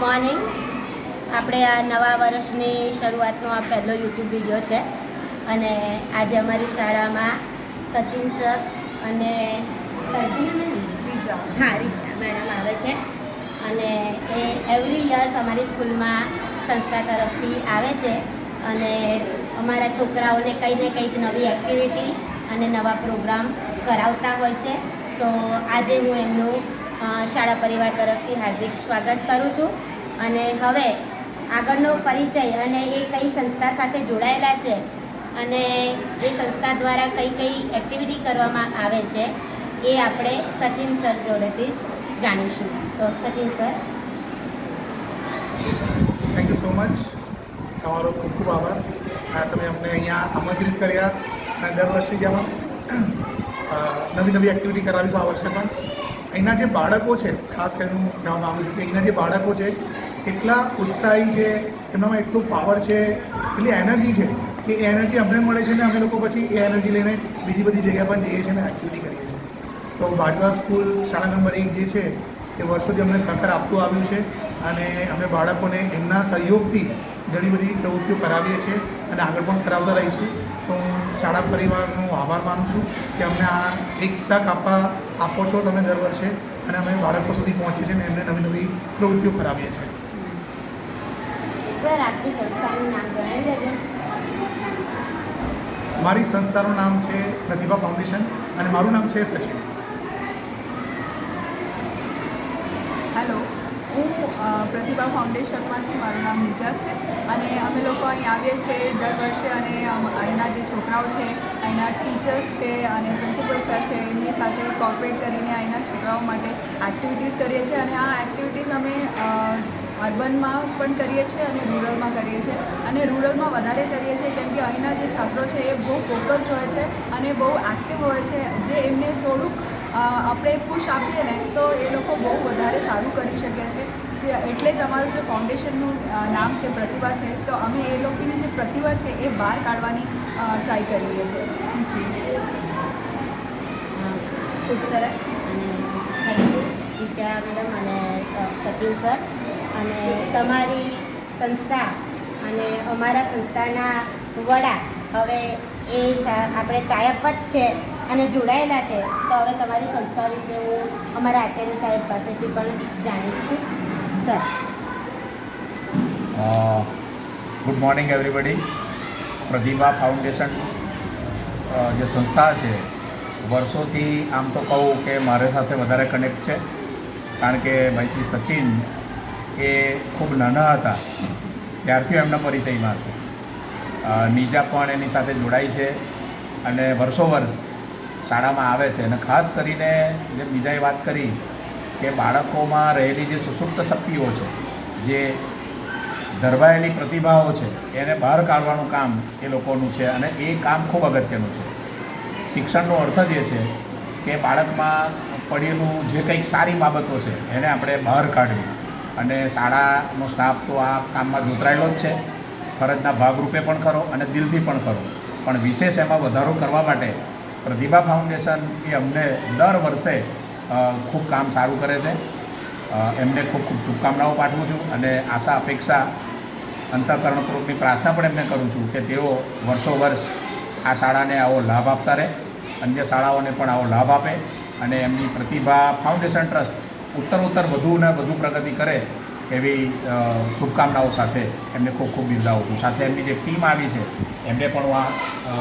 Morning. આપણે આ નવા વર્ષની શરૂઆતનો આ પહેલો યુટ્યુબ વિડીયો છે અને આજે અમારી શાળામાં સચિન સર અને રીજા મેડમ આવે છે અને એ એવરી યર અમારી સ્કૂલમાં સંસ્થા તરફથી આવે છે અને અમારા છોકરાઓને કંઈ ને કંઈક નવી એક્ટિવિટી અને નવા પ્રોગ્રામ કરાવતા હોય છે. તો આજે હું એમનું શાળા પરિવાર તરફથી હાર્દિક સ્વાગત કરું છું અને હવે આગળનો પરિચય અને એ કઈ સંસ્થા સાથે જોડાયેલા છે અને એ સંસ્થા દ્વારા કઈ કઈ એક્ટિવિટી કરવામાં આવે છે એ આપણે સચિન સર જોડેથી જ જાણીશું. તો Sachin sir, thank you so much. તમારો ખૂબ ખૂબ આભાર. તમે અમને અહીંયા આમંત્રિત કર્યા અને દર વર્ષે જેમ નવી નવી એક્ટિવિટી કરાવીશું આ વર્ષે પણ. અહીંના જે બાળકો છે, ખાસ કરીને હું કહેવા માગું છું કે અહીંના જે બાળકો છે એટલા ઉત્સાહી છે, એમનામાં એટલું પાવર છે, એટલી એનર્જી છે કે એ એનર્જી અમને મળે છે ને અમે લોકો પછી એ એનર્જી લઈને બીજી બધી જગ્યા પર જઈએ છીએ ને એક્ટિવિટી કરીએ છીએ. તો બાજવા સ્કૂલ શાળા નંબર 1 જે છે એ વર્ષોથી અમને સહકાર આપતું આવ્યું છે અને અમે બાળકોને એમના સહયોગથી ઘણી બધી પ્રવૃત્તિઓ કરાવીએ છીએ અને આગળ પણ કરાવતા રહીશું. તો હું શાળા પરિવારનો આભાર માનું છું કે અમને આ એક તક આપો છો તમે દર વર્ષે અને અમે બાળકો સુધી પહોંચીએ છીએ અને એમને નવી નવી પ્રવૃત્તિઓ કરાવીએ છીએ. સર આપની સંસ્થાનું નામ જણાવી દેજો. મારી સંસ્થાનું નામ છે પ્રતિભા ફાઉન્ડેશન અને મારું નામ છે સચિન. હેલો, હું પ્રતિભા ફાઉન્ડેશનમાંથી, મારું નામ નીચા છે અને અમે લોકો અહીં આવીએ છીએ દર વર્ષે અને અહીંના જે છોકરાઓ છે, અહીંના ટીચર્સ છે અને પ્રિન્સિપલ સર છે એમની સાથે કોઓપરેટ કરીને અહીંના છોકરાઓ માટે એક્ટિવિટીઝ કરીએ છીએ અને આ એક્ટિવિટીઝ અમે અર્બનમાં પણ કરીએ છીએ અને રૂરલમાં કરીએ છીએ અને રૂરલમાં વધારે કરીએ છીએ કેમ કે અહીંના જે છાત્રો છે એ બહુ ફોકસ્ડ હોય છે અને બહુ એક્ટિવ હોય છે. જે એમને થોડુંક આપણે પુશ આપીએ ને તો એ લોકો બહુ વધારે સારું કરી શકે છે. એટલે જ અમારું જે ફાઉન્ડેશનનું નામ છે પ્રતિભા છે. તો અમે એ લોકોની જે પ્રતિભા છે એ બહાર કાઢવાની ટ્રાય કરીએ છીએ. ખૂબ સરસ અને થેન્ક યુ રીચા મેડમ અને સચિન સર. અને તમારી સંસ્થા અને અમારા સંસ્થાના વડા હવે એ આપણે ટાઈઅપ જ છે અને જોડાયેલા છે. તો હવે તમારી સંસ્થા વિશે હું અમારા આચાર્ય સાહેબ પાસેથી પણ જાણીશું. Sir. Good morning everybody. Pratibha Foundation જે સંસ્થા છે વર્ષોથી આમ તો કહું કે મારી સાથે વધારે કનેક્ટ છે કારણ કે ભાઈ શ્રી સચિન એ ખૂબ નાના હતા ત્યારથી એમના પરિચયમાં છે. નીજા પણ એની સાથે જોડાઈ છે અને વર્ષો વર્ષ શાળામાં આવે છે અને ખાસ કરીને જે બીજાએ વાત કરી કે બાળકોમાં રહેલી જે સુસુપ્ત શક્તિઓ છે, જે ધરવાયેલી પ્રતિભાઓ છે એને બહાર કાઢવાનું કામ એ લોકોનું છે અને એ કામ ખૂબ અગત્યનું છે. શિક્ષણનો અર્થ જ એ છે કે બાળકમાં પડેલું જે કંઈક સારી બાબતો છે એને આપણે બહાર કાઢવી અને શાળાનો સ્ટાફ તો આ કામમાં જોતરાયેલો જ છે, ફરજના ભાગરૂપે પણ ખરો અને દિલથી પણ ખરો. પણ વિશેષ એમાં વધારો કરવા માટે પ્રતિભા ફાઉન્ડેશન એ અમને દર વર્ષે ખૂબ કામ સારું કરે છે. એમને ખૂબ ખૂબ શુભકામનાઓ પાઠવું છું અને આશા અપેક્ષા અંતઃકરણપૂર્વકની પ્રાર્થના પણ એમને કરું છું કે તેઓ વર્ષો વર્ષ આ શાળાને આવો લાભ આપતા રહે, અન્ય શાળાઓને પણ આવો લાભ આપે અને એમની પ્રતિભા ફાઉન્ડેશન ટ્રસ્ટ ઉત્તરોત્તર વધુ ને વધુ પ્રગતિ કરે એવી શુભકામનાઓ સાથે એમને ખૂબ ખૂબ બિરદાવું છું. સાથે એમની જે ટીમ આવી છે એમને પણ હું આ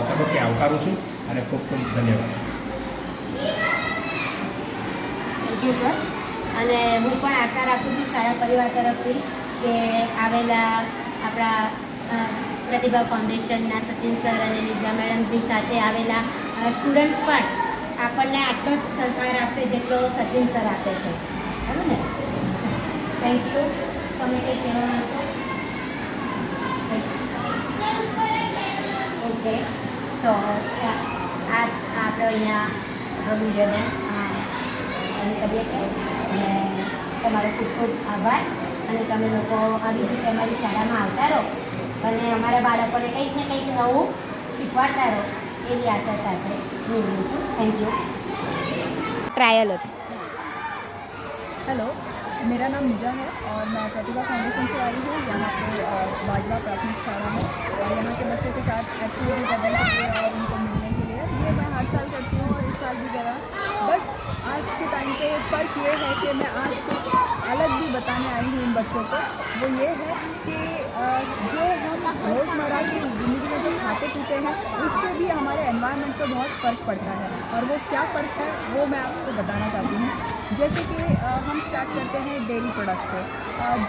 તબક્કે આવકારું છું અને ખૂબ ખૂબ ધન્યવાદ. Thank you sir. અને હું પણ આશા રાખું છું શાળા પરિવાર તરફથી કે આવેલા આપણા પ્રતિભા ફાઉન્ડેશનના સચિન સર અને લીજા મેડમની સાથે આવેલા સ્ટુડન્ટ્સ પણ આપણને આટલો જ સહકાર આપશે જેટલો સચિન સર આપે છે. બરાબર ને? Thank you. તમે કંઈ કહેવા માંગો? ઓકે, તો આ આપણે અહીંયા વિડીયોને કરીએ છીએ અને તમારો ખૂબ ખૂબ આભાર. અને તમે લોકો આવી રીતે અમારી શાળામાં આવતા રહો અને અમારા બાળકોને કંઈક ને કંઈક નવું શીખવાડતા રહો એવી આશા સાથે નિર્ણય છું. Thank you. ટ્રાયલ હતી. હેલો, मेरा नाम निजा है और मैं प्रतिभा फाउंडेशन से आई हूँ यहाँ पे बाजवा प्राथमिक शाला में, और यहाँ के बच्चों के साथ एक्टिविटी करने के लिए और उनको मिलने के लिए। ये मैं हर साल करती हूँ और इस साल भी करा। बस आज के टाइम पे फ़र्क ये है कि मैं आज कुछ अलग भी बताने आई हूँ इन बच्चों को। वो ये है कि जो हम रोज़मर्रा की ज़िंदगी में जो खाते पीते हैं उससे भी हमारे एनवायरनमेंट पर बहुत फ़र्क पड़ता है, और वो क्या फ़र्क है वो मैं आपको बताना चाहती हूँ। जैसे कि हम स्टार्ट करते हैं डेयरी प्रोडक्ट्स से।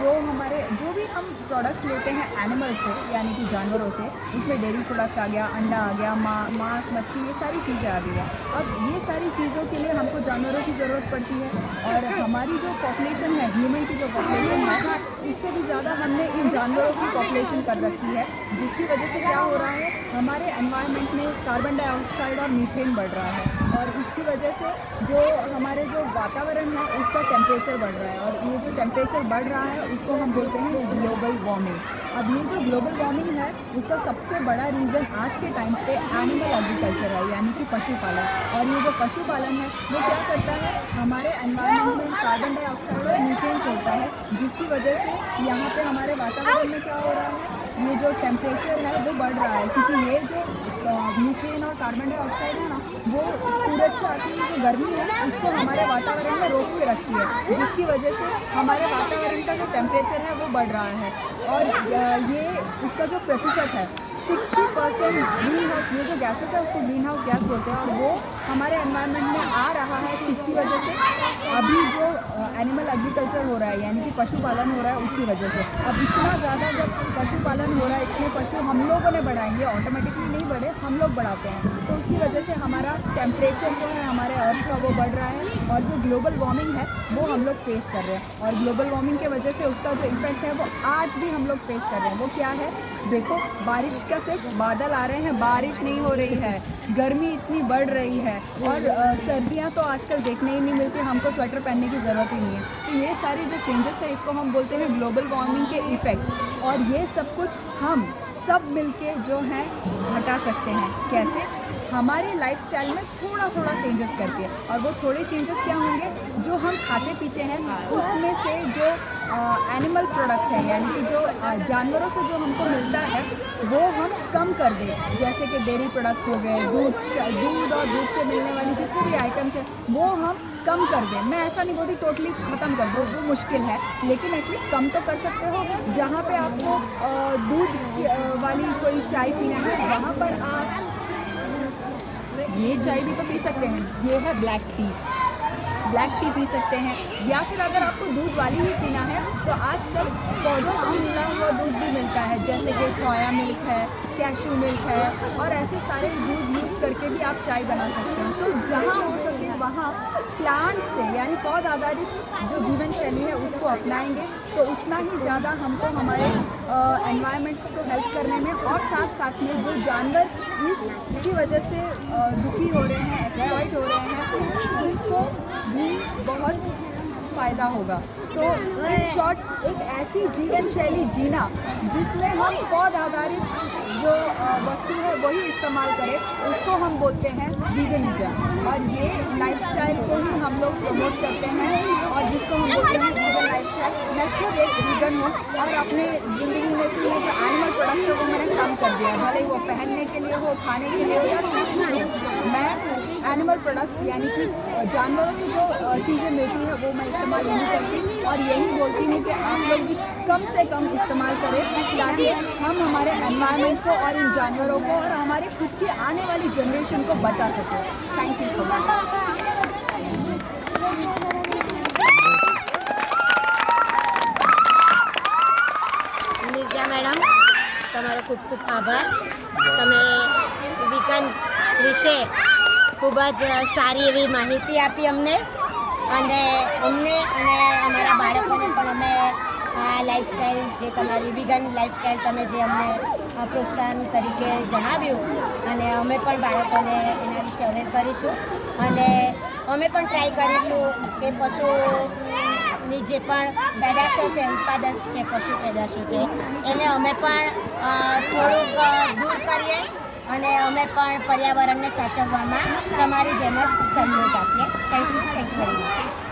जो भी हम प्रोडक्ट्स लेते हैं एनिमल से, यानी कि जानवरों से, उसमें डेयरी प्रोडक्ट आ गया, अंडा आ गया, मांस, मच्छी, ये सारी चीज़ें आ गई हैं। अब ये सारी चीज़ों के लिए हमको जानवरों की ज़रूरत पड़ती है, और हमारी जो पॉपुलेशन है, ह्यूमन की जो पॉपुलेशन है, उससे भी ज़्यादा हमने इन जानवरों की पॉपुलेशन कर रखी है, जिसकी वजह से क्या हो रहा है, हमारे एनवायरनमेंट में कार्बन डाइऑक्साइड और मीथेन बढ़ रहा है, और इसकी वजह से जो हमारे जो वातावरण है उसका टेम्परेचर बढ़ रहा है, और ये जो टेम्परेचर बढ़ रहा है उसको हम बोलते हैं ग्लोबल वार्मिंग। अब ये जो ग्लोबल वार्मिंग है उसका सबसे बड़ा रीज़न आज के टाइम पे एनिमल एग्रीकल्चर है, यानी कि पशुपालन। और ये जो पशुपालन है वो क्या करता है, हमारे एनवायरनमेंट में कार्बन डाइऑक्साइड और मीथेन छोड़ता है, जिसकी वजह से यहाँ पे हमारे वातावरण में क्या हो रहा है, ये जो टेम्परेचर है वो बढ़ रहा है, क्योंकि ये जो मीथेन और कार्बन डाइऑक्साइड है ना, वो सूरज से आती हुई जो गर्मी है उसको हमारे वातावरण में रोक के रखती है, जिसकी वजह से हमारे वातावरण का जो टेम्परेचर है वो बढ़ रहा है। और ये इसका जो प्रतिशत है 60% ग्रीन हाउस, ये जो गैसेस है उसको ग्रीन हाउस गैस बोलते हैं, और वो हमारे एनवायरनमेंट में आ रहा है किसकी वजह से, अभी जो एनिमल एग्रीकल्चर हो रहा है, यानी कि पशुपालन हो रहा है उसकी वजह से। अब इतना ज़्यादा जब पशुपालन हो रहा है, इतने पशु हम लोगों ने बढ़ाए, ये ऑटोमेटिकली नहीं बढ़े, हम लोग बढ़ाते हैं, तो उसकी वजह से हमारा टेम्परेचर जो है हमारे अर्थ का वो बढ़ रहा है, और जो ग्लोबल वार्मिंग है वो हम लोग फेस कर रहे हैं। और ग्लोबल वार्मिंग के वजह से उसका जो इफेक्ट है वो आज भी हम लोग फेस कर रहे हैं। वो क्या है, देखो, बारिश का सिर्फ बादल आ रहे हैं, बारिश नहीं हो रही है, गर्मी इतनी बढ़ रही है, और सर्दियां तो आजकल देखने ही नहीं मिलती, हमको स्वेटर पहनने की ज़रूरत ही नहीं है। तो ये सारी जो चेंजेस है इसको हम बोलते हैं ग्लोबल वार्मिंग के इफ़ेक्ट्स, और ये सब कुछ हम सब मिलके जो है हटा सकते हैं। कैसे? हमारे लाइफस्टाइल में थोड़ा थोड़ा चेंजेस करके, और वो थोड़े चेंजेस क्या होंगे, जो हम खाते पीते हैं उसमें से जो एनिमल प्रोडक्ट्स हैं, यानी कि जो जानवरों से जो हमको मिलता है वो हम कम कर दें, जैसे कि डेयरी प्रोडक्ट्स हो गए, दूध और दूध से मिलने वाली जितने भी आइटम्स हैं वो हम कम कर दें। मैं ऐसा नहीं बोलती टोटली ख़त्म कर दो, वो मुश्किल है, लेकिन एटलीस्ट कम तो कर सकते हो। जहाँ पे आपको दूध वाली कोई चाय पीना है, वहाँ पर आप ये चाय भी तो पी सकते हैं, ये है ब्लैक टी पी सकते हैं, या फिर अगर आपको दूध वाली ही पीना है तो आजकल पौधों से मिला हुआ दूध भी मिलता है, जैसे कि सोया मिल्क है, कैशू मिल्क है, और ऐसे सारे दूध यूज़ करके भी आप चाय बना सकते हैं। तो जहाँ हो सके वहाँ प्लांट से, यानी पौध आधारित जो जीवन शैली है उसको अपनाएंगे तो उतना ही ज़्यादा हमको हमारे एनवायरनमेंट को हेल्प करने में, और साथ साथ में जो जानवर इसकी वजह से दुखी हो रहे हैं, एक्सप्लॉइट हो रहे हैं, उसको भी बहुत फ़ायदा होगा। तो इन शॉर्ट, एक ऐसी जीवन शैली जीना जिसमें हम पौध आधारित जो वस्तु है वही इस्तेमाल करें, उसको हम बोलते हैं वीगनिज्म, और ये लाइफस्टाइल को ही हम लोग प्रमोट करते हैं, और जिसको हम बोलते हैं वीगन लाइफस्टाइल। मैं खुद एक वीगन हूँ, और अपने ज़िंदगी में से ये जो एनिमल प्रोडक्ट्स है वो मैंने कम कर दिया, भले वो पहनने के लिए हो, खाने के लिए हो, या कुछ भी हो। मैं एनिमल प्रोडक्ट्स, यानी कि जानवरों से जो चीज़ें मिलती है वो मैं इस्तेमाल नहीं करती, और यही बोलती हूँ कि आप लोग भी कम से कम इस्तेमाल करें, ताकि हम हमारे एनवायरनमेंट को और इन जानवरों को और हमारे खुद की आने वाली जनरेशन को बचा सकें। Thank you so much. Nirja madam, તમારો ખૂબ ખૂબ આભાર. તમે વિકન વિશે ખૂબ જ સારી એવી માહિતી આપી અમને અને અમારા બાળકોને પણ અમે આ લાઈફસ્ટાઈલ, જે તમારી વિગન લાઈફસ્ટાઈલ તમે જે અમને પ્રોત્સાહન તરીકે જણાવ્યું, અને અમે પણ બાળકોને એના વિશે અવેર કરીશું, અને અમે પણ ટ્રાય કરીશું કે પશુની જે પણ પેદાશો છે, ઉત્પાદન છે પશુ પેદાશો છે, એને અમે પણ થોડુંક દૂર કરીએ, અને અમે પણ પર્યાવરણને સાચવવામાં તમારી જેમ જ સહયોગ આપીએ. Thank you very much.